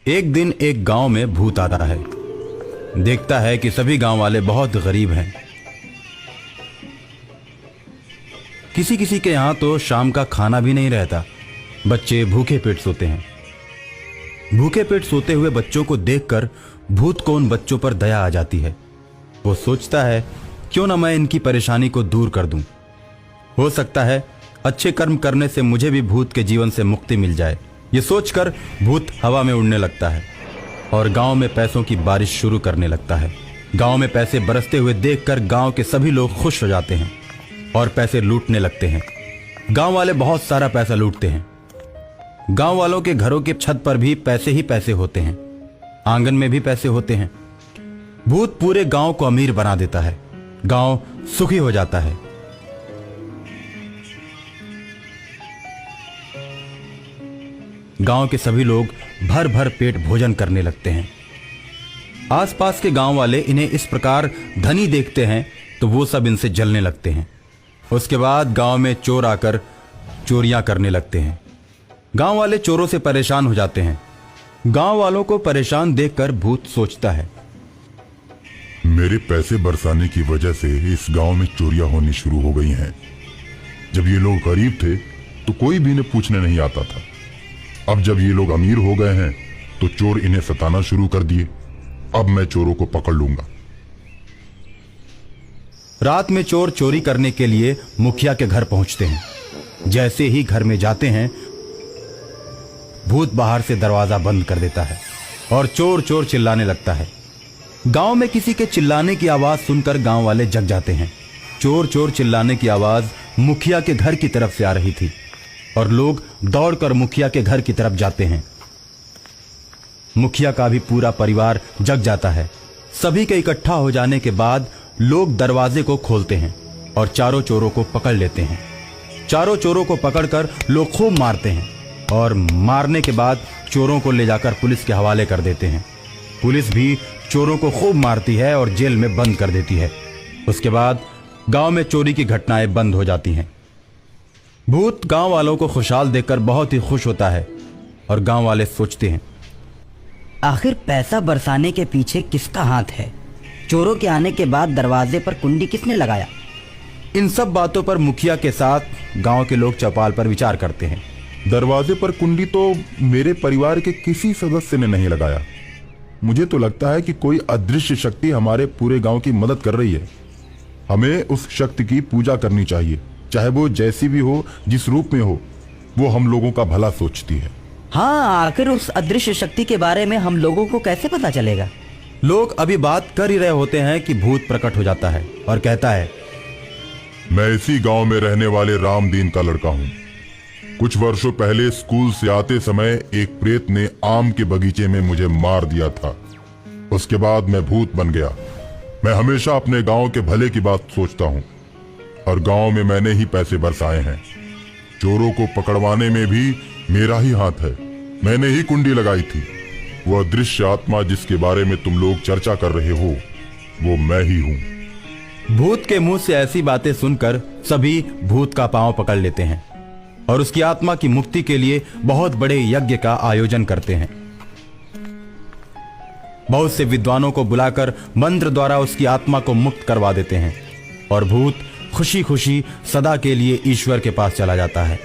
एक दिन एक गांव में भूत आता है। देखता है कि सभी गांव वाले बहुत गरीब हैं। किसी किसी के यहां तो शाम का खाना भी नहीं रहता। बच्चे भूखे पेट सोते हैं। भूखे पेट सोते हुए बच्चों को देखकर भूत को उन बच्चों पर दया आ जाती है। वो सोचता है क्यों ना मैं इनकी परेशानी को दूर कर दूं। हो सकता है अच्छे कर्म करने से मुझे भी भूत के जीवन से मुक्ति मिल जाए। ये सोचकर भूत हवा में उड़ने लगता है और गांव में पैसों की बारिश शुरू करने लगता है। गांव में पैसे बरसते हुए देखकर गांव के सभी लोग खुश हो जाते हैं और पैसे लूटने लगते हैं। गांव वाले बहुत सारा पैसा लूटते हैं। गांव वालों के घरों के छत पर भी पैसे ही पैसे होते हैं, आंगन में भी पैसे होते हैं। भूत पूरे गांव को अमीर बना देता है। गांव सुखी हो जाता है। गांव के सभी लोग भर भर पेट भोजन करने लगते हैं। आसपास के गांव वाले इन्हें इस प्रकार धनी देखते हैं तो वो सब इनसे जलने लगते हैं। उसके बाद गांव में चोर आकर चोरियां करने लगते हैं। गांव वाले चोरों से परेशान हो जाते हैं। गांव वालों को परेशान देखकर भूत सोचता है, मेरे पैसे बरसाने की वजह से इस गांव में चोरियां होनी शुरू हो गई हैं। जब ये लोग गरीब थे तो कोई भी इन्हें पूछने नहीं आता था। अब जब ये लोग अमीर हो गए हैं तो चोर इन्हें सताना शुरू कर दिए। अब मैं चोरों को पकड़ लूंगा। रात में चोर चोरी करने के लिए मुखिया के घर पहुंचते हैं। जैसे ही घर में जाते हैं भूत बाहर से दरवाजा बंद कर देता है और चोर चोर चिल्लाने लगता है। गांव में किसी के चिल्लाने की आवाज सुनकर गांव वाले जग जाते हैं। चोर चोर चिल्लाने की आवाज मुखिया के घर की तरफ से आ रही थी और लोग दौड़कर मुखिया के घर की तरफ जाते हैं। मुखिया का भी पूरा परिवार जग जाता है। सभी के इकट्ठा हो जाने के बाद लोग दरवाजे को खोलते हैं और चारों चोरों को पकड़ लेते हैं। चारों चोरों को पकड़कर लोग खूब मारते हैं और मारने के बाद चोरों को ले जाकर पुलिस के हवाले कर देते हैं। पुलिस भी चोरों को खूब मारती है और जेल में बंद कर देती है। उसके बाद गांव में चोरी की घटनाएं बंद हो जाती हैं। भूत गांव वालों को खुशहाल देखकर बहुत ही खुश होता है और गांव वाले सोचते हैं, आखिर पैसा बरसाने के पीछे किसका हाथ है? चोरों के आने के बाद दरवाजे पर कुंडी किसने लगाया? इन सब बातों पर मुखिया के साथ गांव के लोग चौपाल पर विचार करते हैं। दरवाजे पर कुंडी तो मेरे परिवार के किसी सदस्य ने नहीं लगाया। मुझे तो लगता है कि कोई अदृश्य शक्ति हमारे पूरे गांव की मदद कर रही है। हमें उस शक्ति की पूजा करनी चाहिए, चाहे वो जैसी भी हो, जिस रूप में हो। वो हम लोगों का भला सोचती है। हाँ, आखिर उस अदृश्य शक्ति के बारे में हम लोगों को कैसे पता चलेगा? लोग अभी बात कर ही रहे होते हैं कि भूत प्रकट हो जाता है और कहता है, मैं इसी गांव में रहने वाले रामदीन का लड़का हूं। कुछ वर्षों पहले स्कूल से आते समय एक प्रेत ने आम के बगीचे में मुझे मार दिया था। उसके बाद मैं भूत बन गया। मैं हमेशा अपने गांव के भले की बात सोचता हूं और गांव में मैंने ही पैसे बरसाए हैं। चोरों को पकड़वाने में भी मेरा ही हाथ है। मैंने ही कुंडी लगाई थी। वो अदृश्य आत्मा जिसके बारे में तुम लोग चर्चा कर रहे हो, वो मैं ही हूं। भूत के मुंह से ऐसी बातें सुनकर सभी भूत का पांव पकड़ लेते हैं और उसकी आत्मा की मुक्ति के लिए बहुत बड़े यज्ञ का आयोजन करते हैं। बहुत से विद्वानों को बुलाकर मंत्र द्वारा उसकी आत्मा को मुक्त करवा देते हैं और भूत खुशी खुशी सदा के लिए ईश्वर के पास चला जाता है।